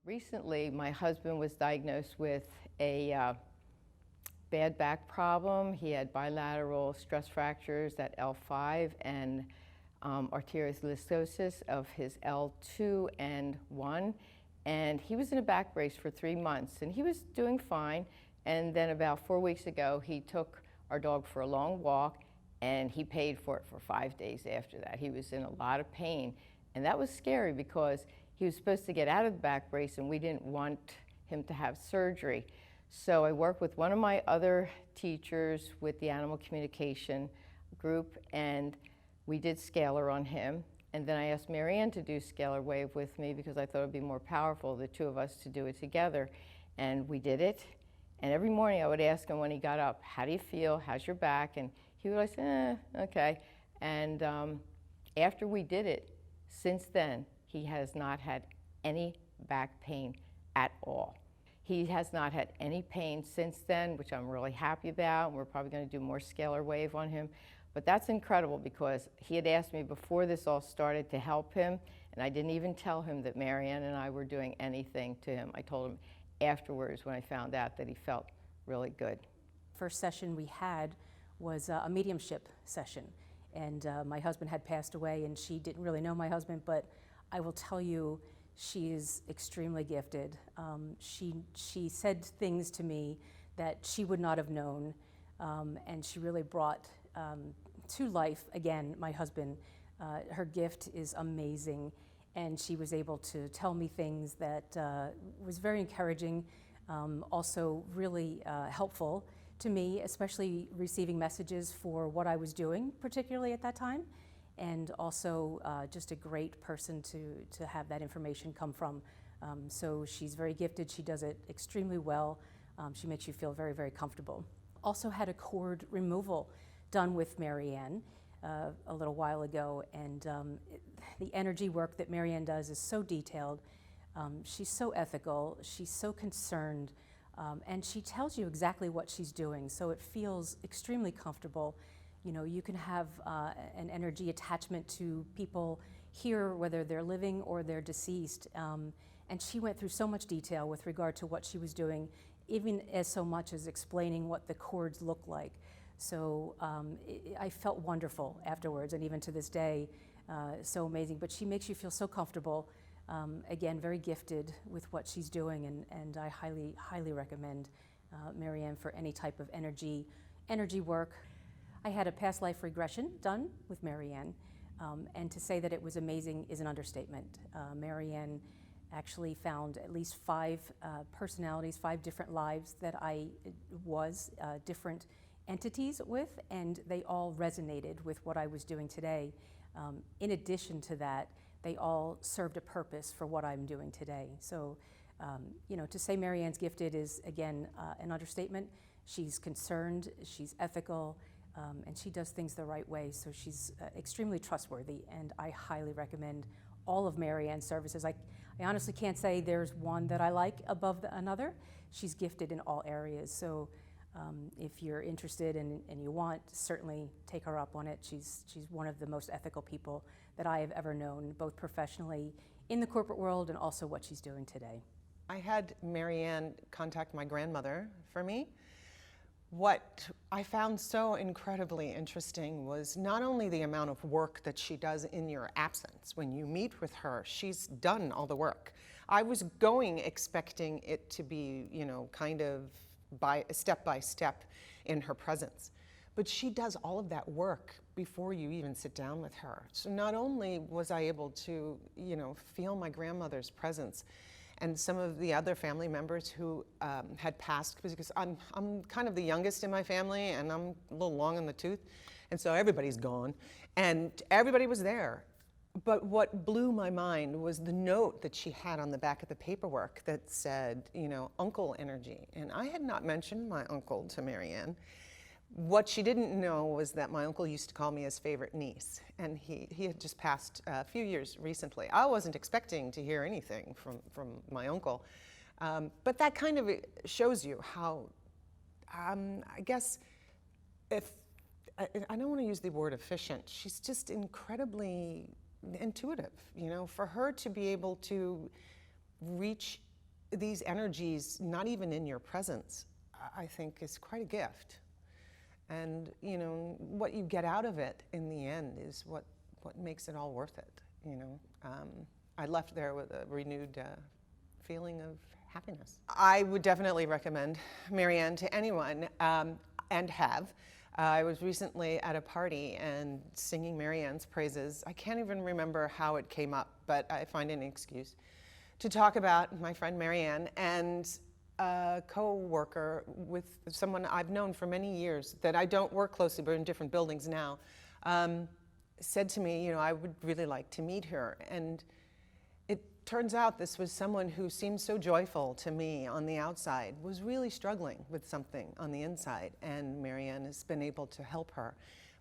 Recently, my husband was diagnosed with a bad back problem. He had bilateral stress fractures at L5 and arteriosclerosis of his L2 and 1. And he was in a back brace for 3 months, and he was doing fine. And then about 4 weeks ago, he took our dog for a long walk, and he paid for it for 5 days after that. He was in a lot of pain, and that was scary because he was supposed to get out of the back brace, and we didn't want him to have surgery. So I worked with one of my other teachers with the animal communication group, and we did scalar on him. And then I asked Maryann to do scalar wave with me because I thought it would be more powerful, the two of us, to do it together. And we did it. And every morning I would ask him when he got up, how do you feel? How's your back? And he would always say, okay. And after we did it, since then, he has not had any back pain at all. He has not had any pain since then, which I'm really happy about. We're probably going to do more scalar wave on him. But that's incredible because he had asked me before this all started to help him, and I didn't even tell him that Maryann and I were doing anything to him. I told him afterwards when I found out that he felt really good. First session we had was a mediumship session, and my husband had passed away, and she didn't really know my husband, but I will tell you, she is extremely gifted. She said things to me that she would not have known, and she really brought to life, again, my husband. Her gift is amazing, and she was able to tell me things that was very encouraging, also really helpful to me, especially receiving messages for what I was doing, particularly at that time, and also just a great person to have that information come from. So she's very gifted, she does it extremely well, she makes you feel very, very comfortable. Also had a cord removal done with Maryann a little while ago, and the energy work that Maryann does is so detailed. She's so ethical, she's so concerned, and she tells you exactly what she's doing, so it feels extremely comfortable. You know, you can have an energy attachment to people here, whether they're living or they're deceased. And she went through so much detail with regard to what she was doing, even as so much as explaining what the cords look like. So I felt wonderful afterwards, and even to this day, so amazing. But she makes you feel so comfortable. Again, very gifted with what she's doing, and I highly, highly recommend Maryann for any type of energy work. I had a past life regression done with Maryann, and to say that it was amazing is an understatement. Maryann actually found at least 5 personalities, 5 different lives that I was different entities with, and they all resonated with what I was doing today. In addition to that, they all served a purpose for what I'm doing today. So, you know, to say Maryann's gifted is, again, an understatement. She's concerned, she's ethical, and she does things the right way, so she's extremely trustworthy, and I highly recommend all of Maryann's services. I honestly can't say there's one that I like above another. She's gifted in all areas, so if you're interested and you want, certainly take her up on it. She's one of the most ethical people that I have ever known, both professionally in the corporate world and also what she's doing today. I had Maryann contact my grandmother for me. What I found so incredibly interesting was not only the amount of work that she does in your absence. When you meet with her, she's done all the work. I was going expecting it to be, you know, kind of step by step in her presence. But she does all of that work before you even sit down with her. So not only was I able to, you know, feel my grandmother's presence, and some of the other family members who had passed, because I'm kind of the youngest in my family, and I'm a little long in the tooth, and so everybody's gone, and everybody was there. But what blew my mind was the note that she had on the back of the paperwork that said, you know, uncle energy, and I had not mentioned my uncle to Maryann. What she didn't know was that my uncle used to call me his favorite niece, and he had just passed a few years recently. I wasn't expecting to hear anything from my uncle, but that kind of shows you how, I guess, if I don't want to use the word efficient, she's just incredibly intuitive, you know, for her to be able to reach these energies, not even in your presence, I think is quite a gift. And you know, what you get out of it in the end is what makes it all worth it. You know, I left there with a renewed feeling of happiness. I would definitely recommend Maryann to anyone, and have. I was recently at a party and singing Maryann's praises. I can't even remember how it came up, but I find an excuse to talk about my friend Maryann, and a co-worker with someone I've known for many years that I don't work closely, but in different buildings now, said to me, you know, I would really like to meet her. And it turns out this was someone who seemed so joyful to me on the outside, was really struggling with something on the inside, and Maryann has been able to help her.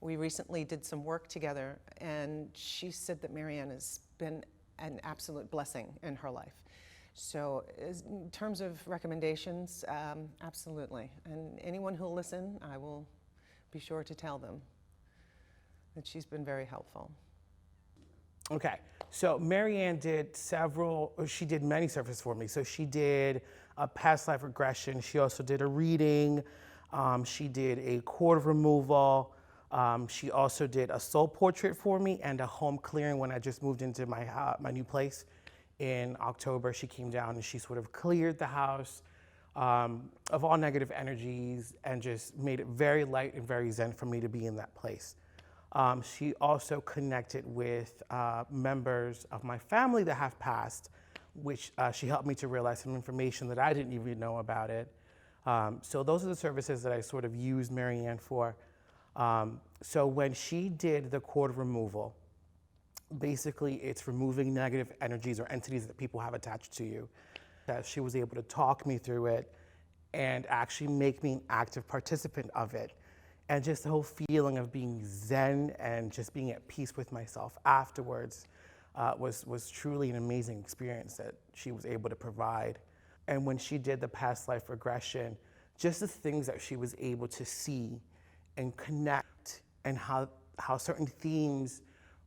We recently did some work together, and she said that Maryann has been an absolute blessing in her life. So in terms of recommendations, absolutely. And anyone who'll listen, I will be sure to tell them that she's been very helpful. Okay, so Maryann she did many services for me. So she did a past life regression. She also did a reading. She did a cord removal. She also did a soul portrait for me and a home clearing when I just moved into my new place in October. She came down and she sort of cleared the house of all negative energies and just made it very light and very zen for me to be in that place. She also connected with members of my family that have passed, which she helped me to realize some information that I didn't even know about it. So those are the services that I sort of used Maryann for. So when she did the cord removal, basically it's removing negative energies or entities that people have attached to you. That she was able to talk me through it and actually make me an active participant of it. And just the whole feeling of being zen and just being at peace with myself afterwards was truly an amazing experience that she was able to provide. And when she did the past life regression, just the things that she was able to see and connect, and how certain themes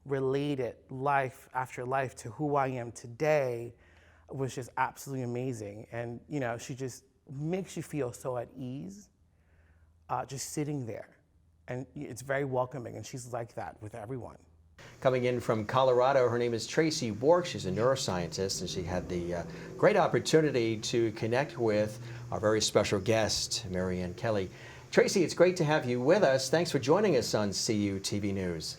related life after life to who I am today was just absolutely amazing. And you know, she just makes you feel so at ease just sitting there. And it's very welcoming, and she's like that with everyone. Coming in from Colorado, her name is Tracy Bork. She's a neuroscientist, and she had the great opportunity to connect with our very special guest, Maryann Kelly. Tracy, it's great to have you with us. Thanks for joining us on CU TV News.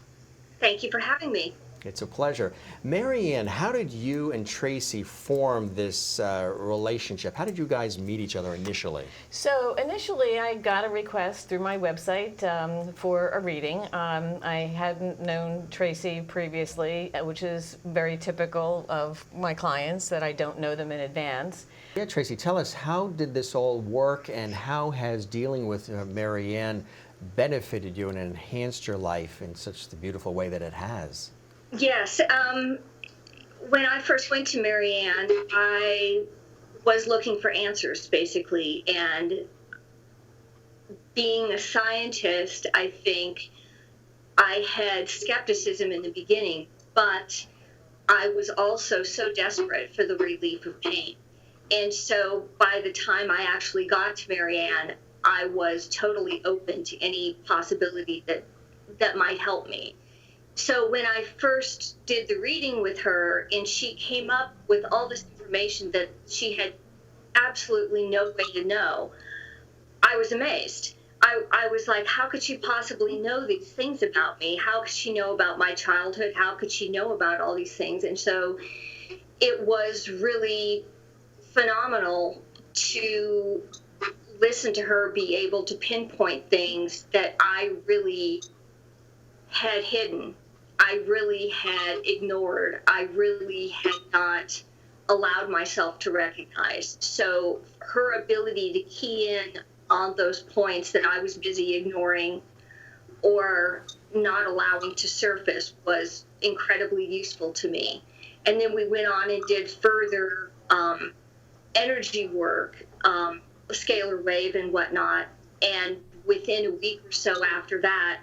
Thank you for having me. It's a pleasure. Maryann, how did you and Tracy form this relationship? How did you guys meet each other initially? So initially I got a request through my website for a reading. I hadn't known Tracy previously, which is very typical of my clients, that I don't know them in advance. Yeah, Tracy, tell us, how did this all work, and how has dealing with Maryann benefited you and enhanced your life in such the beautiful way that it has? Yes, when I first went to Maryann, I was looking for answers, basically, and being a scientist, I think I had skepticism in the beginning, but I was also so desperate for the relief of pain. And so by the time I actually got to Maryann, I was totally open to any possibility that might help me. So when I first did the reading with her and she came up with all this information that she had absolutely no way to know, I was amazed. I was like, how could she possibly know these things about me? How could she know about my childhood? How could she know about all these things? And so it was really phenomenal to listen to her be able to pinpoint things that I really had hidden, I really had ignored, I really had not allowed myself to recognize. So her ability to key in on those points that I was busy ignoring or not allowing to surface was incredibly useful to me. And then we went on and did further energy work, scalar wave and whatnot. And within a week or so after that,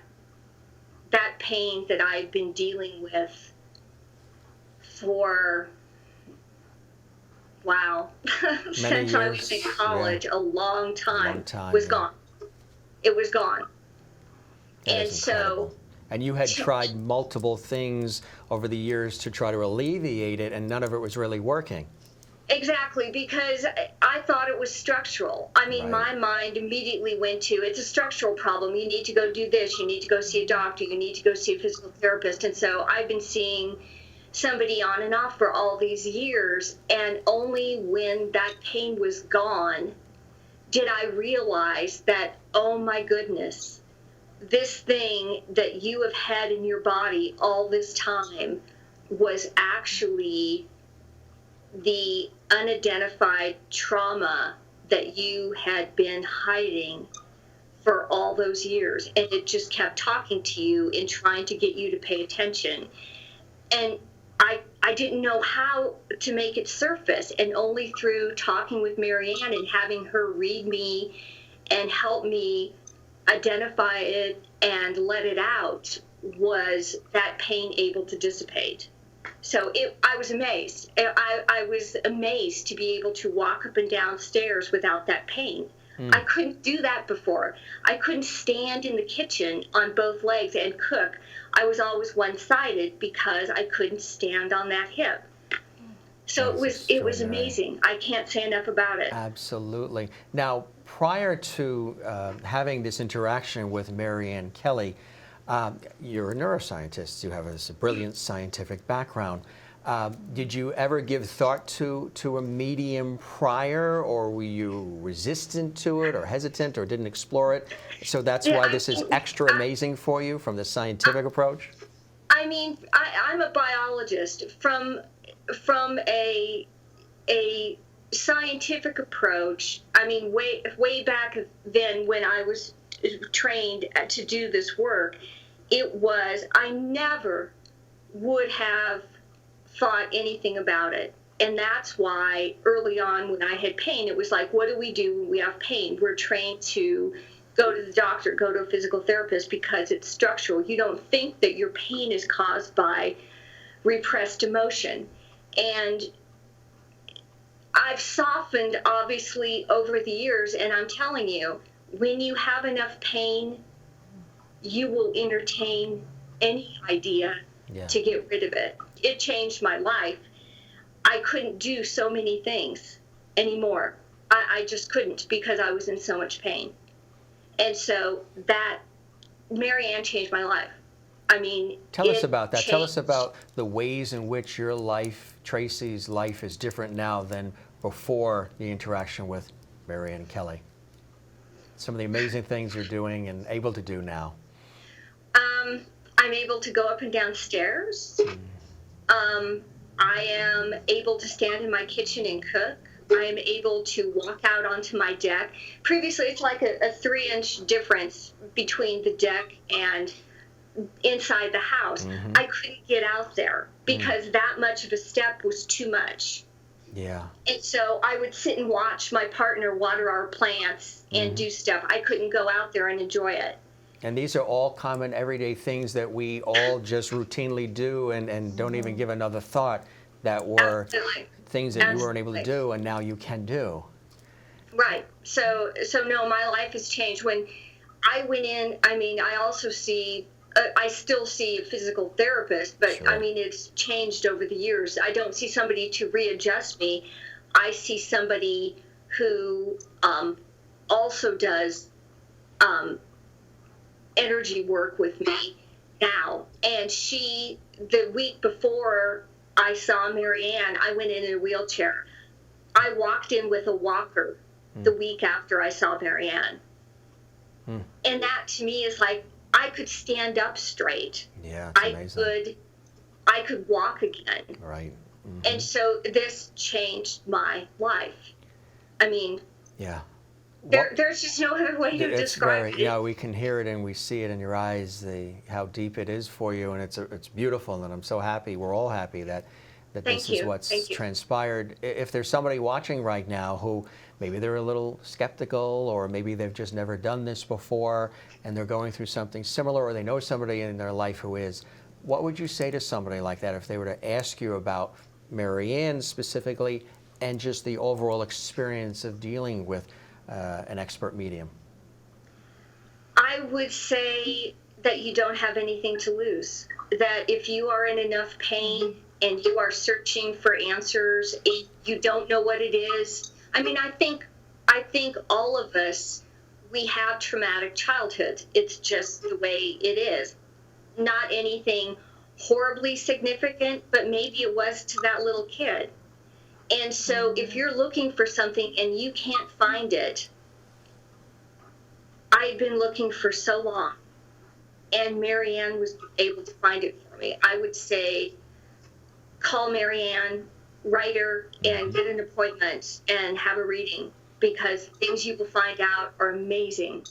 that pain that I'd been dealing with for wow, since I was in years, college, a long time, yeah. gone. It was gone. That And is incredible. And you had tried multiple things over the years to try to alleviate it, and none of it was really working. Exactly, because I thought it was structural. I mean, Right. my mind immediately went to, it's a structural problem. You need to go do this. You need to go see a doctor. You need to go see a physical therapist. And so I've been seeing somebody on and off for all these years. And only when that pain was gone did I realize that, oh my goodness, this thing that you have had in your body all this time was actually the unidentified trauma that you had been hiding for all those years. And it just kept talking to you and trying to get you to pay attention. And I didn't know how to make it surface. And only through talking with Maryann and having her read me and help me identify it and let it out was that pain able to dissipate. So I was amazed. I was amazed to be able to walk up and down stairs without that pain. I couldn't do that before. I couldn't stand in the kitchen on both legs and cook. I was always one-sided because I couldn't stand on that hip. So it was amazing. I can't say enough about it. Absolutely. Now, prior to having this interaction with Maryann Kelly, you're a neuroscientist. You have a brilliant scientific background. Did you ever give thought to a medium prior, or were you resistant to it or hesitant or didn't explore it? So that's why this is extra amazing for you from the scientific approach? I mean, I'm a biologist. From a scientific approach, I mean, way back then when I was trained to do this work, I never would have thought anything about it. And that's why early on when I had pain, it was like, what do we do when we have pain? We're trained to go to the doctor, go to a physical therapist because it's structural. You don't think that your pain is caused by repressed emotion. And I've softened, obviously, over the years, and I'm telling you, when you have enough pain, you will entertain any idea to get rid of it. It changed my life. I couldn't do so many things anymore. I just couldn't because I was in so much pain. And so that, Maryann changed my life. I mean, tell us about that. Changed. Tell us about the ways in which your life, Tracy's life, is different now than before the interaction with Maryann Kelly. Some of the amazing things you're doing and able to do now. I'm able to go up and down stairs. I am able to stand in my kitchen and cook. I am able to walk out onto my deck. Previously, it's like a 3-inch difference between the deck and inside the house. I couldn't get out there because that much of a step was too much. Yeah. And so I would sit and watch my partner water our plants and do stuff. I couldn't go out there and enjoy it. And these are all common everyday things that we all just routinely do and don't even give another thought that were things that you weren't able to do and now you can do. Right. So no, my life has changed. When I went in, I mean, I also see, I still see a physical therapist, but Sure. I mean, it's changed over the years. I don't see somebody to readjust me. I see somebody who also does energy work with me now. And the week before I saw Maryann, I went in a wheelchair. I walked in with a walker the week after I saw Maryann. And that to me is like, I could stand up straight. Yeah, it's amazing. I could walk again. Right. And so this changed my life. I mean, yeah. There's just no other way to describe it. Yeah, we can hear it and we see it in your eyes, how deep it is for you, and it's beautiful, and I'm so happy, we're all happy that this is what's transpired. If there's somebody watching right now who maybe they're a little skeptical, or maybe they've just never done this before, and they're going through something similar, or they know somebody in their life who is, what would you say to somebody like that if they were to ask you about Maryann specifically and just the overall experience of dealing with an expert medium? I would say that you don't have anything to lose. That if you are in enough pain and you are searching for answers and you don't know what it is, I mean, I think all of us, we have traumatic childhoods. It's just the way it is. Not anything horribly significant, but maybe it was to that little kid. And so if you're looking for something and you can't find it, I've been looking for so long, and Maryann was able to find it for me. I would say call Maryann, write her, and get an appointment and have a reading, because things you will find out are amazing.